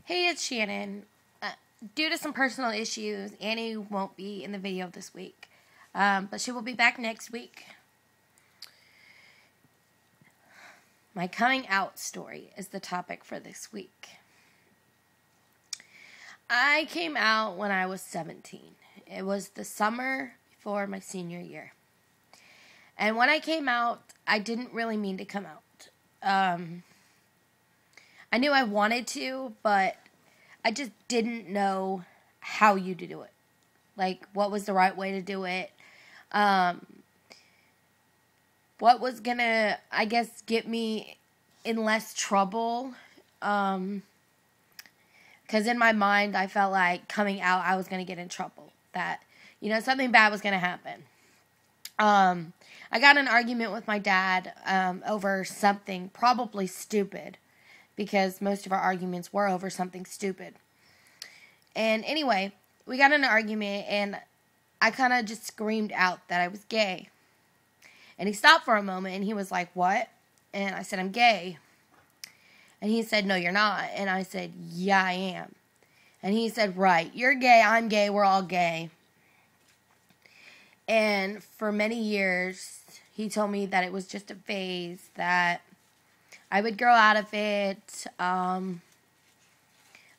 Hey, it's Shannon. Due to some personal issues, Annie won't be in the video this week, but she will be back next week. My coming out story is the topic for this week. I came out when I was 17. It was the summer before my senior year. And when I came out, I didn't really mean to come out. I knew I wanted to, but I just didn't know how to do it. Like, what was the right way to do it. What was gonna, I guess, get me in less trouble. Because in my mind, I felt like coming out, I was going to get in trouble. That, something bad was going to happen. I got in an argument with my dad over something probably stupid. Because most of our arguments were over something stupid. And anyway, we got in an argument, and I kind of just screamed out that I was gay. And he stopped for a moment, and he was like, "What?" And I said, "I'm gay." And he said, "No, you're not." And I said, "Yeah, I am." And he said, "Right, you're gay, I'm gay, we're all gay." And for many years, he told me that it was just a phase, that I would grow out of it.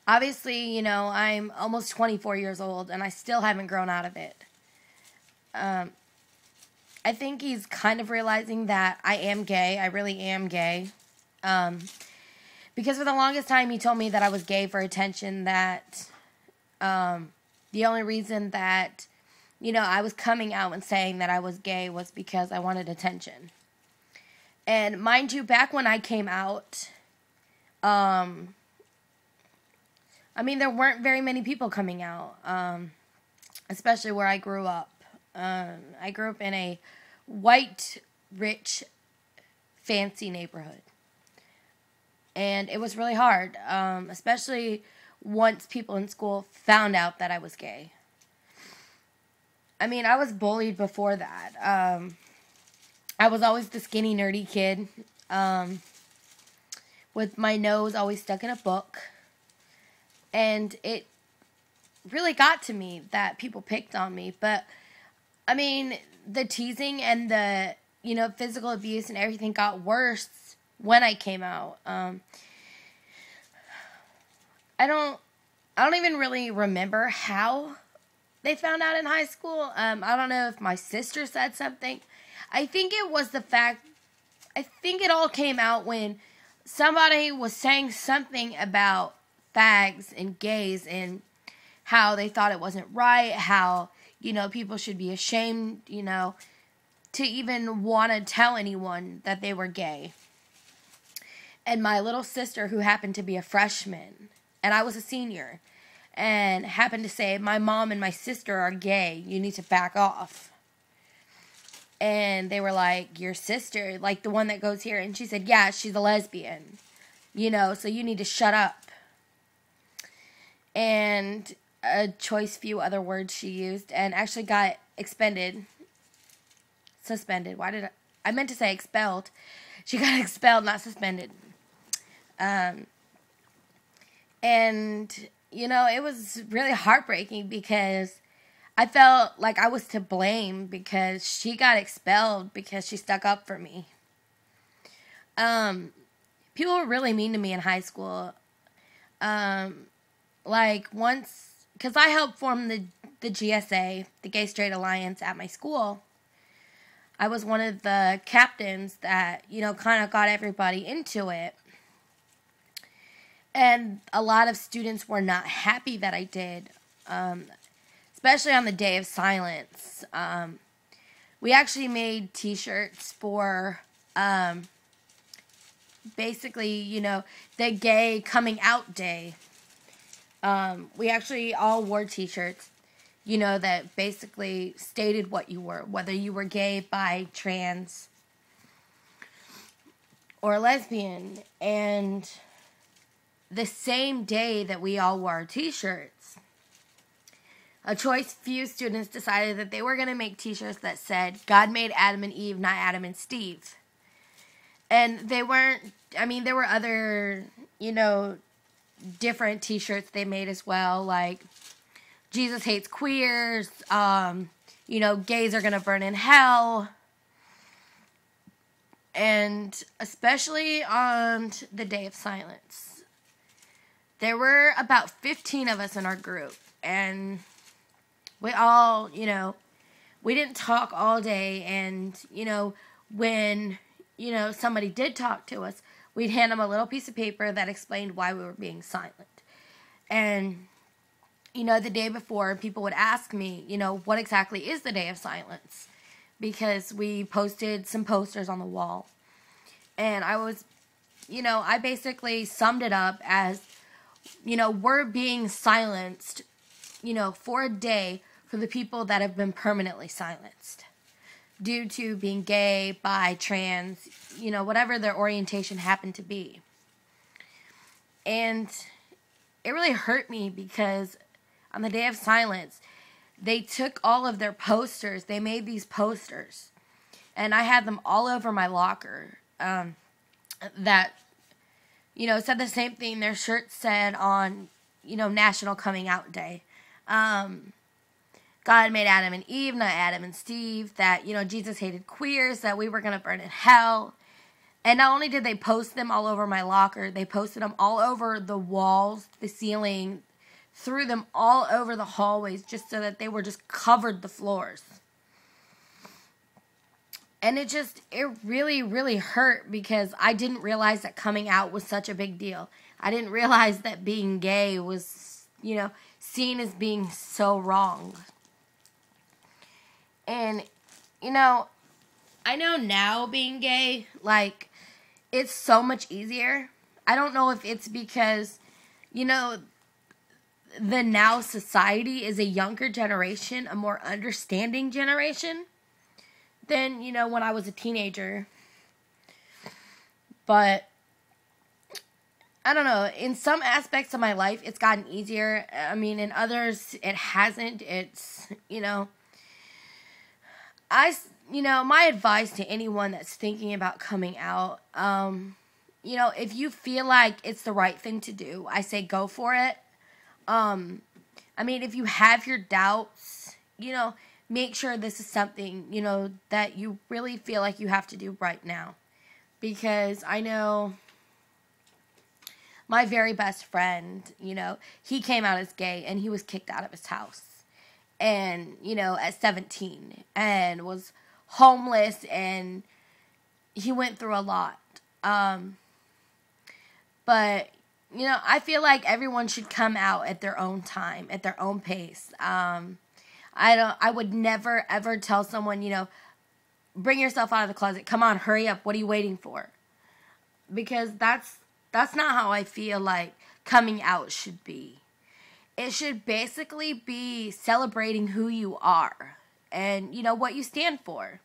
Obviously, I'm almost 24 years old, and I still haven't grown out of it. I think he's kind of realizing that I am gay. I really am gay. Because for the longest time, he told me that I was gay for attention, that the only reason that, I was coming out and saying that I was gay was because I wanted attention. And mind you, back when I came out, there weren't very many people coming out, especially where I grew up. I grew up in a white, rich, fancy neighborhood. And it was really hard, especially once people in school found out that I was gay. I was bullied before that. I was always the skinny, nerdy kid, with my nose always stuck in a book. And it really got to me that people picked on me. But, the teasing and the, physical abuse and everything got worse when I came out. I don't even really remember how they found out in high school. I don't know if my sister said something. I think it all came out when somebody was saying something about fags and gays and how they thought it wasn't right, how, people should be ashamed, to even want to tell anyone that they were gay. And my little sister, who happened to be a freshman, and I was a senior, and happened to say, "My mom and my sister are gay, you need to back off." And they were like, "Your sister, like the one that goes here?" And she said, "Yeah, she's a lesbian, so you need to shut up." And a choice few other words she used, and actually got suspended. I meant to say expelled. She got expelled, not suspended. And, it was really heartbreaking because I felt like I was to blame because she got expelled because she stuck up for me. People were really mean to me in high school. Once, because I helped form the GSA, the Gay Straight Alliance, at my school. I was one of the captains that, kind of got everybody into it. And a lot of students were not happy that I did, especially on the day of silence. We actually made t-shirts for, basically, the gay coming out day. We actually all wore t-shirts, that basically stated what you were, whether you were gay, bi, trans, or lesbian. And the same day that we all wore our t-shirts, a choice few students decided that they were going to make t-shirts that said, "God made Adam and Eve, not Adam and Steve." And they weren't, there were other, different t-shirts they made as well, like Jesus hates queers, gays are gonna burn in hell. And especially on the Day of Silence, there were about 15 of us in our group, and we all, we didn't talk all day, and, when, somebody did talk to us, we'd hand them a little piece of paper that explained why we were being silent. And, the day before, people would ask me, what exactly is the Day of Silence? Because we posted some posters on the wall. And I was, I basically summed it up as, we're being silenced, for a day for the people that have been permanently silenced due to being gay, bi, trans, whatever their orientation happened to be. And it really hurt me because on the Day of Silence, they took all of their posters. They made these posters. And I had them all over my locker that, said the same thing. Their shirts said on, National Coming Out Day. God made Adam and Eve, not Adam and Steve. That, Jesus hated queers. That we were going to burn in hell. And not only did they post them all over my locker, they posted them all over the walls, the ceiling, threw them all over the hallways just so that they were just covered the floors. And it really, really hurt because I didn't realize that coming out was such a big deal. I didn't realize that being gay was, seen as being so wrong. And, I know now being gay, it's so much easier. I don't know if it's because, the now society is a younger generation, a more understanding generation than, when I was a teenager. But, I don't know, in some aspects of my life, it's gotten easier. I mean, in others, it hasn't. It's, my advice to anyone that's thinking about coming out, if you feel like it's the right thing to do, I say go for it. If you have your doubts, make sure this is something, that you really feel like you have to do right now. Because I know my very best friend, he came out as gay and he was kicked out of his house. And, at 17 and was homeless and he went through a lot. But, I feel like everyone should come out at their own time, at their own pace. I would never, ever tell someone, bring yourself out of the closet. Come on, hurry up. What are you waiting for? Because that's not how I feel like coming out should be. It should basically be celebrating who you are and, what you stand for.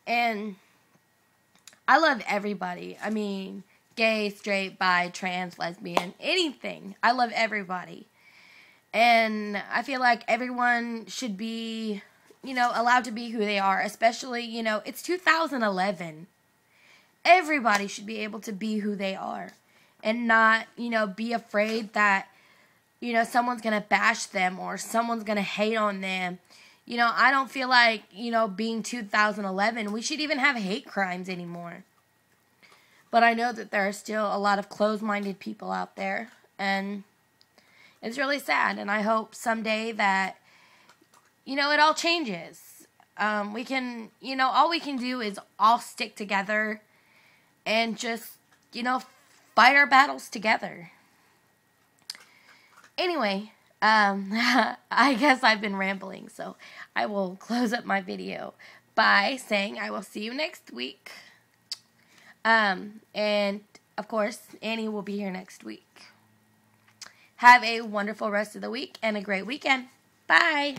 And I love everybody. I mean, gay, straight, bi, trans, lesbian, anything. I love everybody. And I feel like everyone should be, allowed to be who they are. Especially, it's 2011. Everybody should be able to be who they are. And not, be afraid that, someone's going to bash them or someone's going to hate on them. I don't feel like, being 2011, we should even have hate crimes anymore. But I know that there are still a lot of closed-minded people out there. And it's really sad. And I hope someday that, it all changes. We can, all we can do is all stick together and just, fight our battles together. Anyway, I guess I've been rambling, so I will close up my video by saying I will see you next week. And, of course, Annie will be here next week. Have a wonderful rest of the week and a great weekend. Bye!